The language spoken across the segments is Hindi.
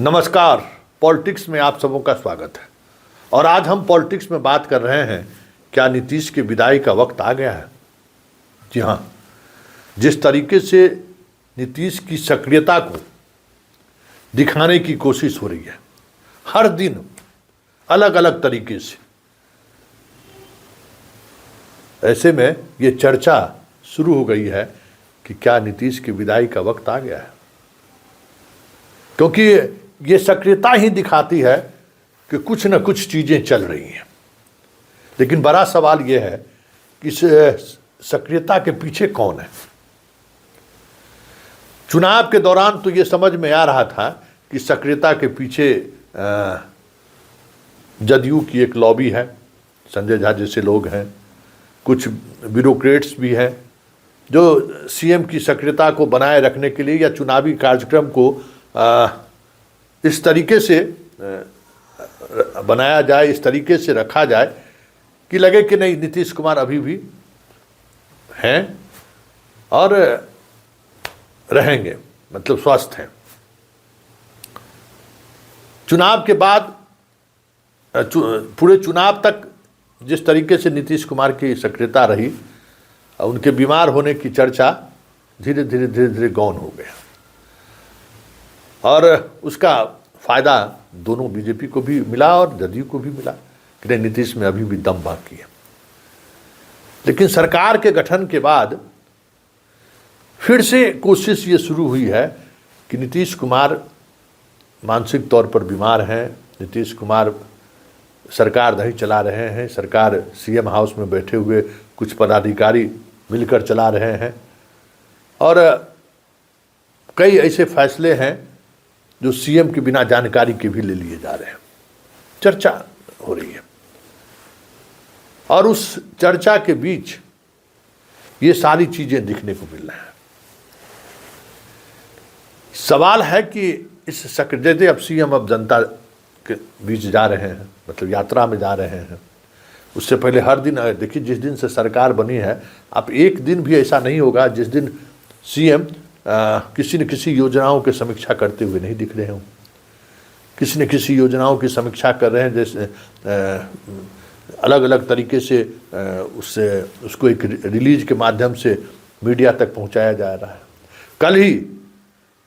नमस्कार। पॉलिटिक्स में आप सबों का स्वागत है। और आज हम पॉलिटिक्स में बात कर रहे हैं, क्या नीतीश की विदाई का वक्त आ गया है? जी हाँ, जिस तरीके से नीतीश की सक्रियता को दिखाने की कोशिश हो रही है, हर दिन अलग अलग तरीके से, ऐसे में ये चर्चा शुरू हो गई है कि क्या नीतीश की विदाई का वक्त आ गया है, क्योंकि ये सक्रियता ही दिखाती है कि कुछ न कुछ चीज़ें चल रही हैं। लेकिन बड़ा सवाल ये है कि इस सक्रियता के पीछे कौन है। चुनाव के दौरान तो ये समझ में आ रहा था कि सक्रियता के पीछे जदयू की एक लॉबी है, संजय झा जैसे लोग हैं, कुछ ब्यूरोक्रेट्स भी हैं जो सीएम की सक्रियता को बनाए रखने के लिए या चुनावी कार्यक्रम को इस तरीके से बनाया जाए, इस तरीके से रखा जाए कि लगे कि नहीं, नीतीश कुमार अभी भी हैं और रहेंगे, मतलब स्वस्थ हैं। चुनाव के बाद पूरे चुनाव तक जिस तरीके से नीतीश कुमार की सक्रियता रही, उनके बीमार होने की चर्चा धीरे धीरे गौन हो गया और उसका फ़ायदा दोनों बीजेपी को भी मिला और जदयू को भी मिला कि नहीं, नीतीश में अभी भी दम बाकी है। लेकिन सरकार के गठन के बाद फिर से कोशिश ये शुरू हुई है कि नीतीश कुमार मानसिक तौर पर बीमार हैं, नीतीश कुमार सरकार नहीं चला रहे हैं, सरकार सीएम हाउस में बैठे हुए कुछ पदाधिकारी मिलकर चला रहे हैं और कई ऐसे फैसले हैं जो सीएम के बिना जानकारी के भी ले लिए जा रहे हैं। चर्चा हो रही है और उस चर्चा के बीच ये सारी चीजें दिखने को मिल रही हैं। सवाल है कि इस जैसे अब सीएम अब जनता के बीच जा रहे हैं, मतलब यात्रा में जा रहे हैं। उससे पहले हर दिन देखिए, जिस दिन से सरकार बनी है, आप एक दिन भी ऐसा नहीं होगा जिस दिन सीएम किसी न किसी योजनाओं की समीक्षा करते हुए नहीं दिख रहे हों। किसी न किसी योजनाओं की समीक्षा कर रहे हैं, जैसे अलग अलग तरीके से उसको एक रिलीज के माध्यम से मीडिया तक पहुंचाया जा रहा है। कल ही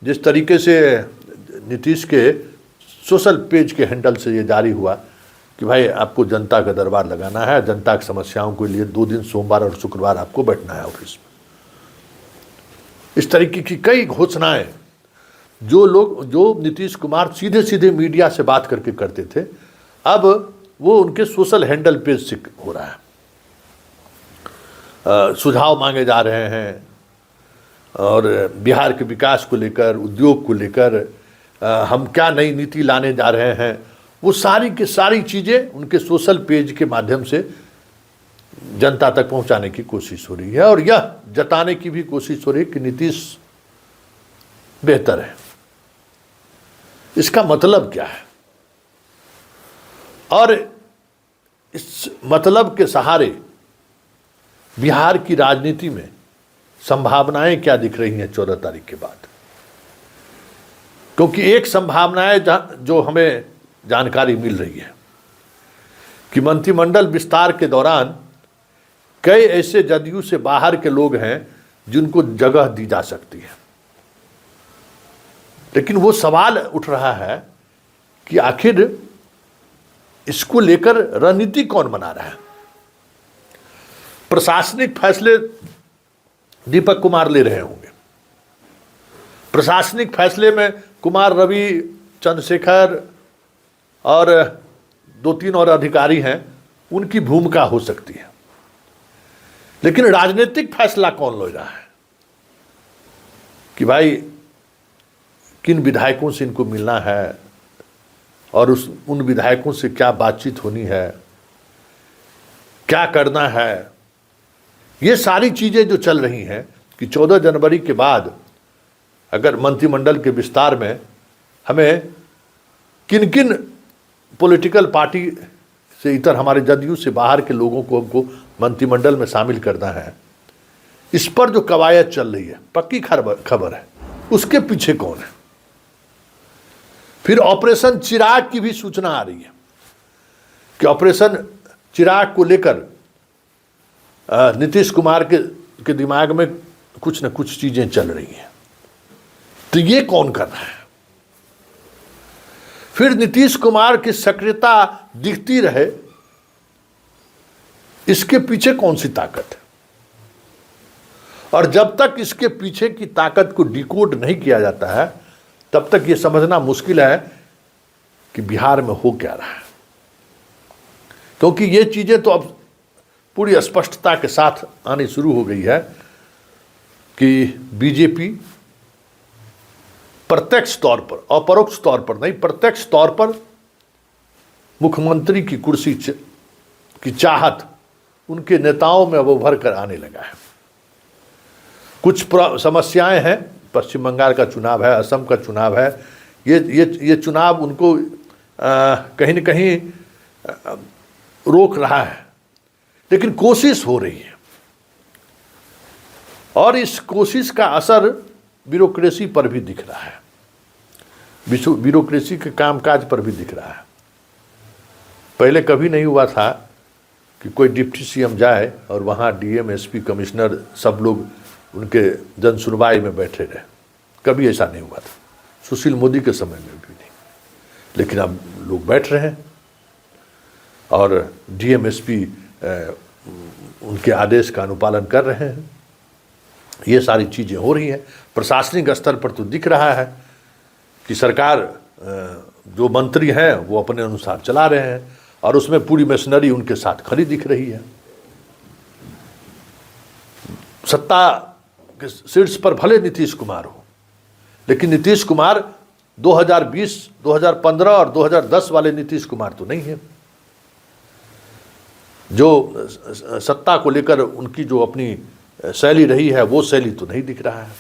जिस तरीके से नीतीश के सोशल पेज के हैंडल से ये जारी हुआ कि भाई आपको जनता का दरबार लगाना है, जनता की समस्याओं के लिए 2 दिन सोमवार और शुक्रवार आपको बैठना है ऑफिस में। इस तरीके की कई घोषणाएं जो नीतीश कुमार सीधे सीधे मीडिया से बात करके करते थे, अब वो उनके सोशल हैंडल पेज से हो रहा है। सुझाव मांगे जा रहे हैं और बिहार के विकास को लेकर, उद्योग को लेकर हम क्या नई नीति लाने जा रहे हैं, वो सारी की सारी चीज़ें उनके सोशल पेज के माध्यम से जनता तक पहुंचाने की कोशिश हो रही है और यह जताने की भी कोशिश हो रही है कि नीतीश बेहतर है। इसका मतलब क्या है और इस मतलब के सहारे बिहार की राजनीति में संभावनाएं क्या दिख रही हैं 14 तारीख के बाद? क्योंकि एक संभावनाएं जो हमें जानकारी मिल रही है कि मंत्रिमंडल विस्तार के दौरान कई ऐसे जदयू से बाहर के लोग हैं जिनको जगह दी जा सकती है। लेकिन वो सवाल उठ रहा है कि आखिर इसको लेकर रणनीति कौन बना रहा है? प्रशासनिक फैसले दीपक कुमार ले रहे होंगे। प्रशासनिक फैसले में कुमार रवि, चंद्रशेखर और 2-3 और अधिकारी हैं, उनकी भूमिका हो सकती है। लेकिन राजनीतिक फैसला कौन ले रहा है कि भाई किन विधायकों से इनको मिलना है और उन विधायकों से क्या बातचीत होनी है, क्या करना है? ये सारी चीज़ें जो चल रही हैं कि 14 जनवरी के बाद अगर मंत्रिमंडल के विस्तार में हमें किन किन पॉलिटिकल पार्टी से इतर हमारे जदयू से बाहर के लोगों को हमको मंत्रिमंडल में शामिल करना है, इस पर जो कवायद चल रही है, पक्की खबर है, उसके पीछे कौन है? फिर ऑपरेशन चिराग की भी सूचना आ रही है कि ऑपरेशन चिराग को लेकर नीतीश कुमार के दिमाग में कुछ न कुछ चीजें चल रही हैं। तो ये कौन कर रहा है? फिर नीतीश कुमार की सक्रियता दिखती रहे, इसके पीछे कौन सी ताकत है? और जब तक इसके पीछे की ताकत को डिकोड नहीं किया जाता है, तब तक यह समझना मुश्किल है कि बिहार में हो क्या रहा है। क्योंकि ये चीजें तो अब पूरी स्पष्टता के साथ आनी शुरू हो गई है कि बीजेपी प्रत्यक्ष तौर पर, अपरोक्ष तौर पर नहीं, प्रत्यक्ष तौर पर मुख्यमंत्री की कुर्सी की चाहत उनके नेताओं में अब उभर कर आने लगा है। कुछ समस्याएं हैं, पश्चिम बंगाल का चुनाव है, असम का चुनाव है, ये चुनाव उनको कहीं न कहीं रोक रहा है, लेकिन कोशिश हो रही है और इस कोशिश का असर ब्यूरोक्रेसी पर भी दिख रहा है, ब्यूरोक्रेसी के कामकाज पर भी दिख रहा है। पहले कभी नहीं हुआ था कि कोई डिप्टी सीएम जाए और वहाँ डीएम, एसपी, कमिश्नर सब लोग उनके जन सुनवाई में बैठे रहे, कभी ऐसा नहीं हुआ था, सुशील मोदी के समय में भी नहीं। लेकिन अब लोग बैठ रहे हैं और डीएम, एसपी उनके आदेश का अनुपालन कर रहे हैं। ये सारी चीज़ें हो रही हैं। प्रशासनिक स्तर पर तो दिख रहा है कि सरकार जो मंत्री हैं वो अपने अनुसार चला रहे हैं और उसमें पूरी मशीनरी उनके साथ खड़ी दिख रही है। सत्ता के शीर्ष पर भले नीतीश कुमार हो, लेकिन नीतीश कुमार 2020, 2015 और 2010 वाले नीतीश कुमार तो नहीं है। जो सत्ता को लेकर उनकी जो अपनी शैली रही है वो शैली तो नहीं दिख रहा है।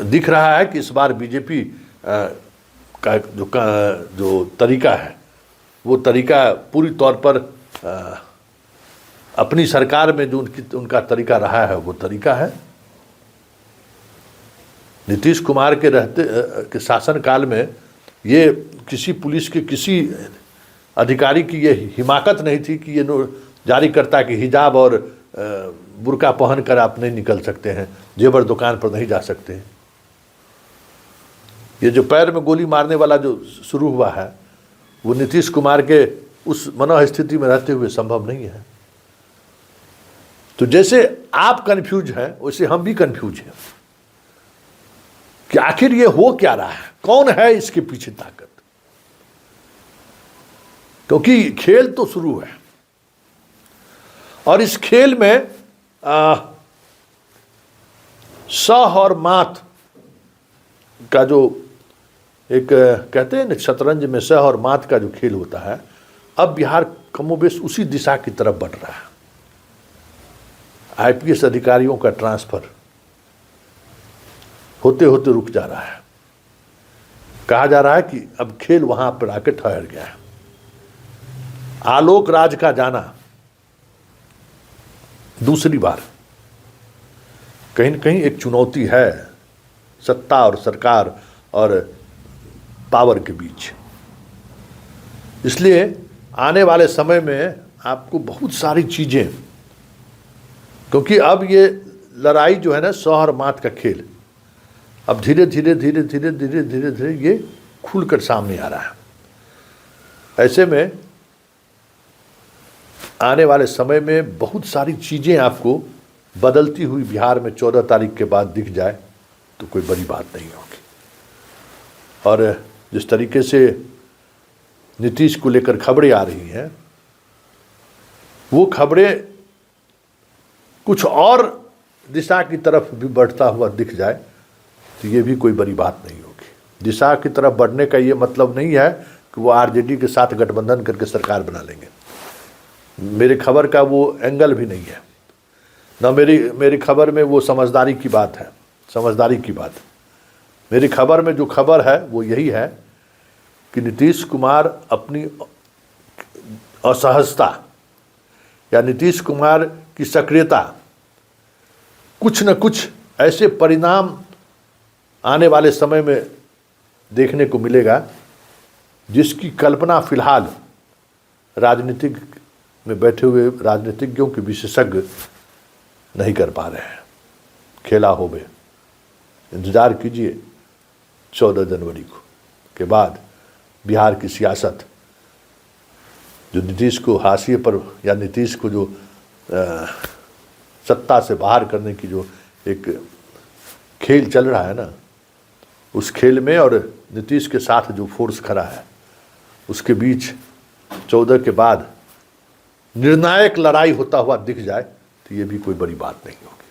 दिख रहा है कि इस बार बीजेपी का जो तरीका है वो तरीका पूरी तौर पर अपनी सरकार में जो उनका तरीका रहा है वो तरीका है। नीतीश कुमार के शासन काल में ये किसी पुलिस के किसी अधिकारी की ये हिमाकत नहीं थी कि ये जारी करता कि हिजाब और बुर्का पहन कर आप नहीं निकल सकते हैं, जेवर दुकान पर नहीं जा सकते हैं। ये जो पैर में गोली मारने वाला जो शुरू हुआ है वो नीतीश कुमार के उस मनोस्थिति में रहते हुए संभव नहीं है। तो जैसे आप कंफ्यूज हैं वैसे हम भी कंफ्यूज हैं कि आखिर ये हो क्या रहा है, कौन है इसके पीछे ताकत। क्योंकि खेल तो शुरू है और इस खेल में सह और मात का जो एक कहते हैं ना शतरंज में सह और मात का जो खेल होता है, अब बिहार कमोबेश उसी दिशा की तरफ बढ़ रहा है। आईपीएस अधिकारियों का ट्रांसफर होते होते रुक जा रहा है। कहा जा रहा है कि अब खेल वहां पर आके ठहर गया है। आलोक राज का जाना दूसरी बार कहीं न कहीं एक चुनौती है सत्ता और सरकार और पावर के बीच। इसलिए आने वाले समय में आपको बहुत सारी चीज़ें, क्योंकि अब ये लड़ाई जो है ना सह और मात का खेल अब धीरे धीरे धीरे धीरे धीरे धीरे धीरे ये खुलकर सामने आ रहा है। ऐसे में आने वाले समय में बहुत सारी चीज़ें आपको बदलती हुई बिहार में 14 तारीख के बाद दिख जाए तो कोई बड़ी बात नहीं होगी। और जिस तरीके से नीतीश को लेकर खबरें आ रही हैं वो खबरें कुछ और दिशा की तरफ भी बढ़ता हुआ दिख जाए तो ये भी कोई बड़ी बात नहीं होगी। दिशा की तरफ बढ़ने का ये मतलब नहीं है कि वो आरजेडी के साथ गठबंधन करके सरकार बना लेंगे। मेरे खबर का वो एंगल भी नहीं है, ना मेरी खबर में वो समझदारी की बात है, समझदारी की बात। मेरी खबर में जो खबर है वो यही है कि नीतीश कुमार अपनी असहजता या नीतीश कुमार की सक्रियता कुछ न कुछ ऐसे परिणाम आने वाले समय में देखने को मिलेगा जिसकी कल्पना फिलहाल राजनीतिक में बैठे हुए राजनीतिज्ञों के विशेषज्ञ नहीं कर पा रहे हैं। खेला हो बे, इंतजार कीजिए 14 जनवरी को के बाद बिहार की सियासत जो नीतीश को हाशिए पर या नीतीश को जो सत्ता से बाहर करने की जो एक खेल चल रहा है ना, उस खेल में और नीतीश के साथ जो फोर्स खड़ा है उसके बीच 14 के बाद निर्णायक लड़ाई होता हुआ दिख जाए तो ये भी कोई बड़ी बात नहीं होगी।